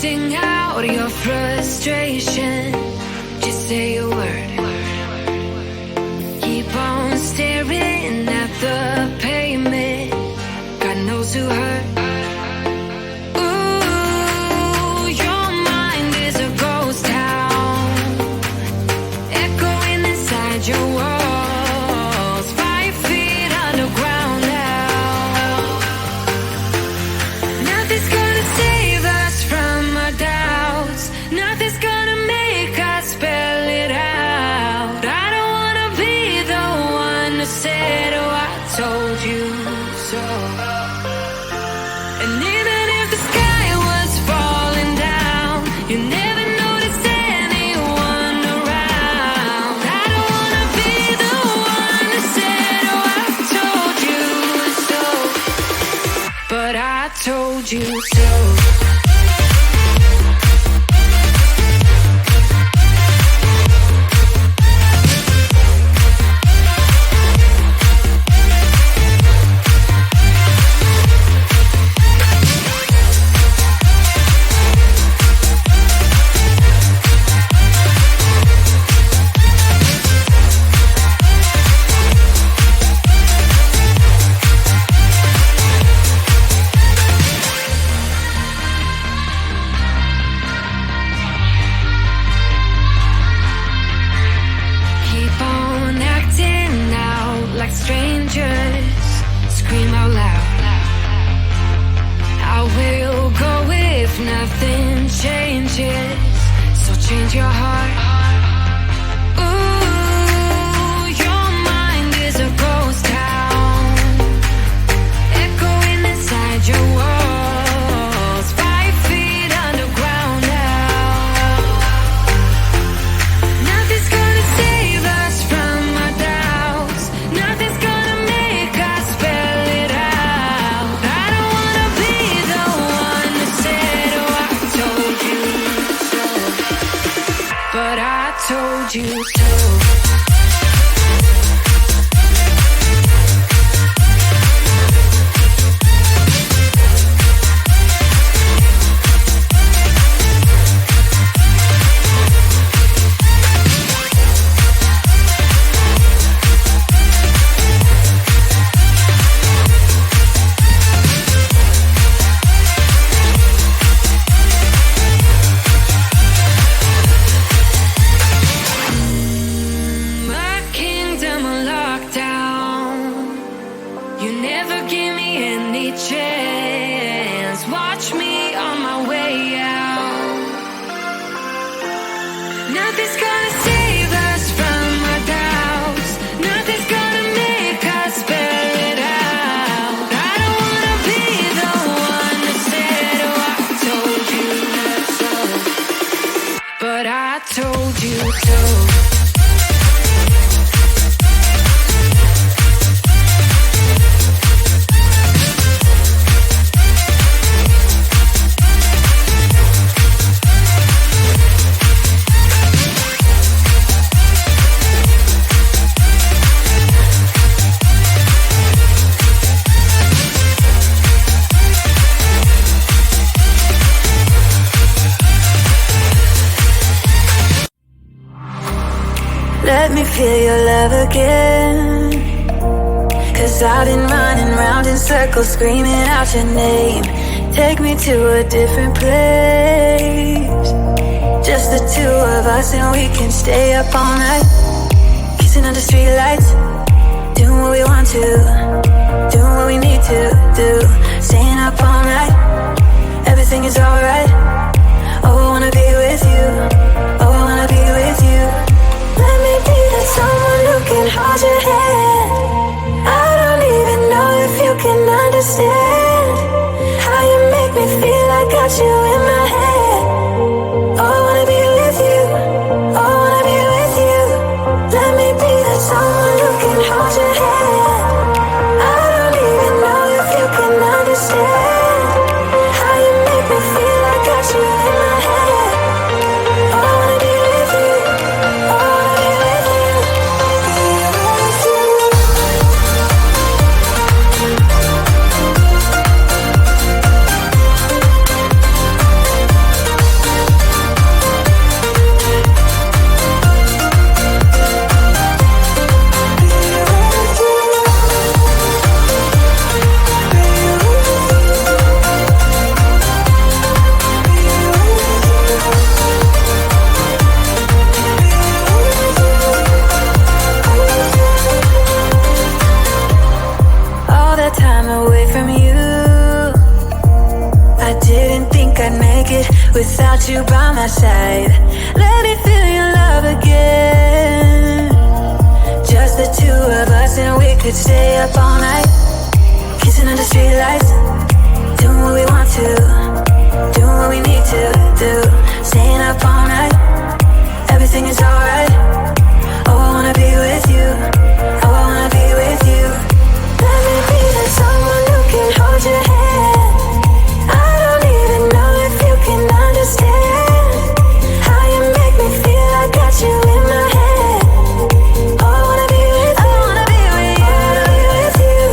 Sing out your frustration. Just say a word. Keep on staring at the pavement. God knows who hurt. Ooh, your mind is a ghost town, echoing inside your walls, 5 feet underground now. Nothing's gonna save us from our doubts. Nothing's gonna make us spell it out. I don't wanna be the one who said, oh, I told you so. And even if the sky was falling down, you never noticed anyone around. I don't wanna be the one who said, oh, I told you so. But I told you so. Keep on acting out like strangers. Scream out loud. I will go if nothing changes. So change your heart. Ooh, your mind is a ghost town, echoing inside your walls, 5 feet underground now. Nothing's gonna save us from our doubts. Nothing's gonna make us spell it out. I don't wanna be the one who said, oh, I told you so. But I told you so. My kingdom on lockdown. You never give me any chance. Watch me on my way out. Nothing's gonna save us from our doubts. Nothing's gonna make us spell it out. I don't wanna be the one who said, oh, I told you so. But I told you so. Let me feel your love again. 'Cause I've been running round in circles, screaming out your name. Take me to a different place, just the two of us, and we can stay up all night, kissing under streetlights, doing what we want to, doing what we need to do, staying up all night. Everything is alright. Oh, I wanna be with you. Oh, I wanna be with you. Let me be that someone who can hold your hand. I don't even know if you can understand how you make me feel. I got you in my head. Oh, I wanna be with you. Oh, I wanna be with you. Let me be that someone who can hold your hand. I don't even know if you can understand how you make me feel. I got you in my head. Oh, I wanna be with you. Oh, I wanna be with you. Be with you. think I'd make it without you by my side. Let me feel your love again. Just the two of us and we could stay up all night, kissing under streetlights, doing what we want to, doing what we need to do. Staying up all night, everything is alright. Oh, I wanna be with you. Oh, I wanna be with you. Let me be the someone who can hold your hand. I don't even know if you can understand how you make me feel. I got you in my head. Oh, I wanna be with you. I wanna be with you. I wanna be with you.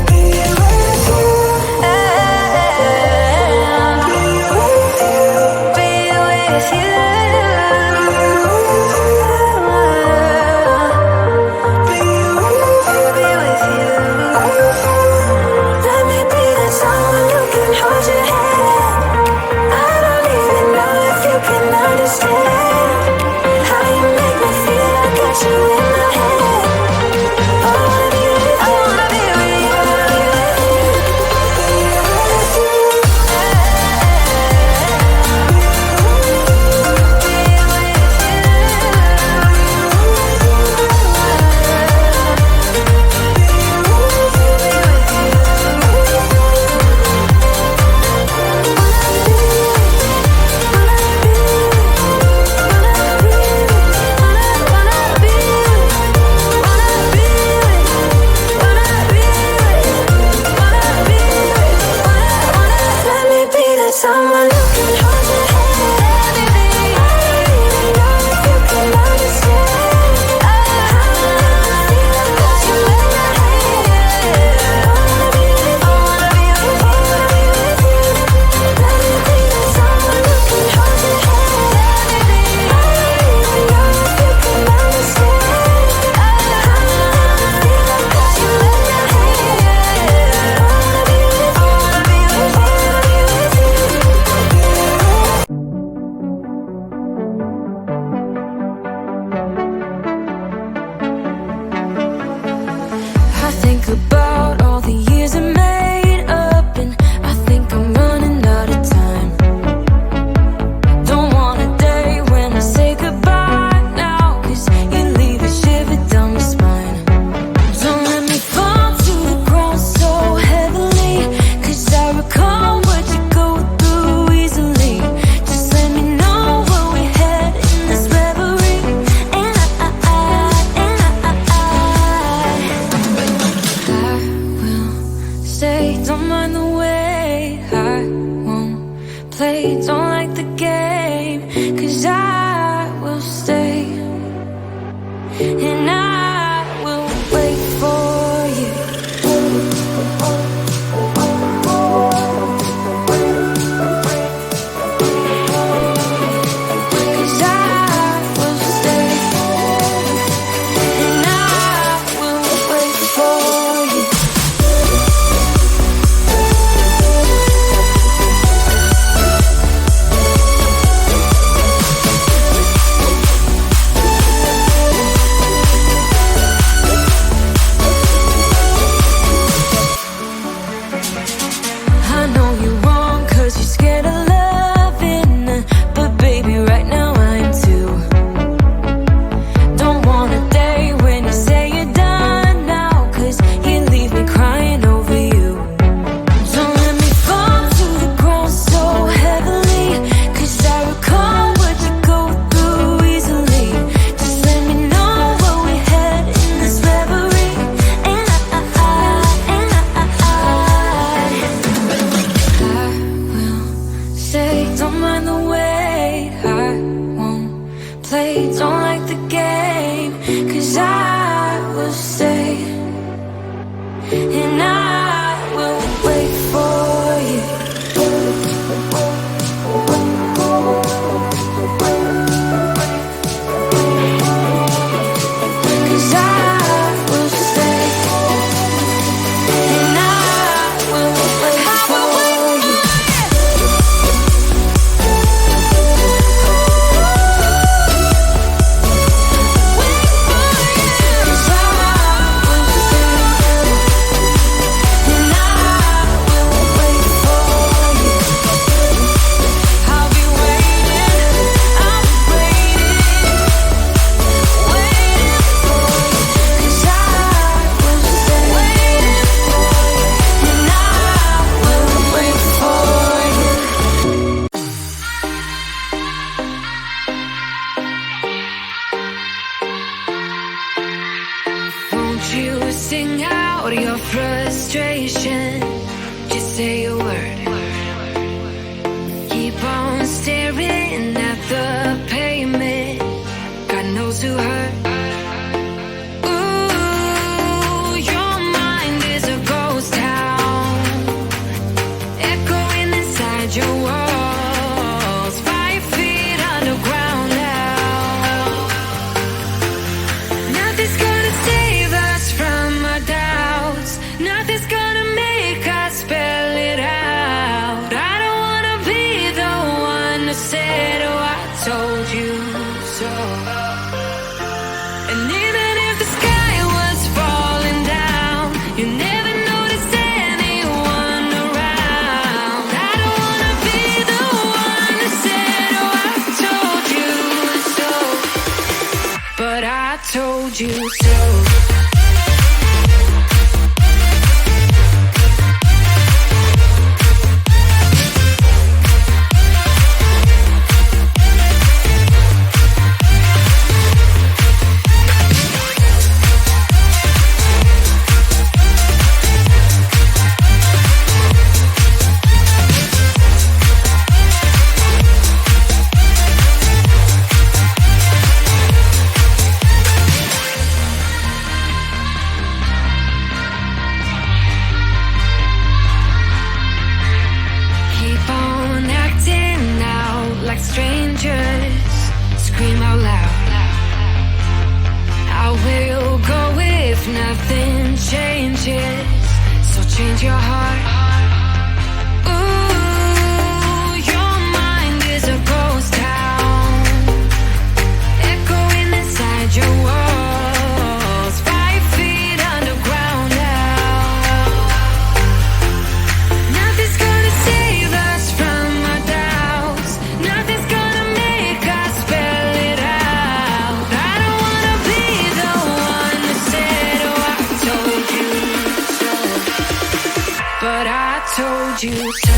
Be with you. Be with you. Someone who can hold your hand. I don't even know if you can understand how I got you in my head. I wanna be with you. I wanna be with you. Let me be the someone who can hold your hand. I don't even know if you can understand how I got you in my head. I wanna be with you. I wanna be with you. I think about all the years I made up, and I think I'm running out of time. Don't want a day when I say goodbye now, 'cause you leave a shiver down my spine. Don't let me fall to the ground so heavily, 'cause I recall what you go through easily. Just let me know what we had in this reverie, and stay, don't mind the way I won't play, don't like the game, 'cause I will stay, and I will wait for you. 'Cause I will stay, and I will wait for you. I know you're wrong 'cause you're scared of loving, but baby, right now I am too. Don't want a day when you say you're done now, 'cause you leave me crying over you. Don't let me fall to the ground so heavily, 'cause I recall what you go through easily. Just let me know what we had in this reverie, and say, don't mind the way I won't play, don't like the game, 'cause I will stay, and I will wait for you. 'Cause I will stay, and I will wait for you. Wait for you. frustration. Just say a word. Keep on staring at the pavement. God knows who hurt. Ooh, your mind is a ghost town, echoing inside your walls, 5 feet underground now. Nothing's gonna save us from our doubts. Nothing's gonna make us spell it out. I don't wanna be the one to say, oh, I told you so. And even if the sky was falling down, you never noticed anyone around. I don't wanna be the one to say, oh, I told you so. But I told you so. Keep on acting out like strangers. Scream out loud. I will go if nothing changes. So change your heart. Ooh, your mind is a ghost town, echoing inside your walls, 5 feet underground now. Nothing's gonna save us from our doubts. Nothing's gonna make us spell it out. I don't wanna be the one that said, oh, I told you so. But I told you so.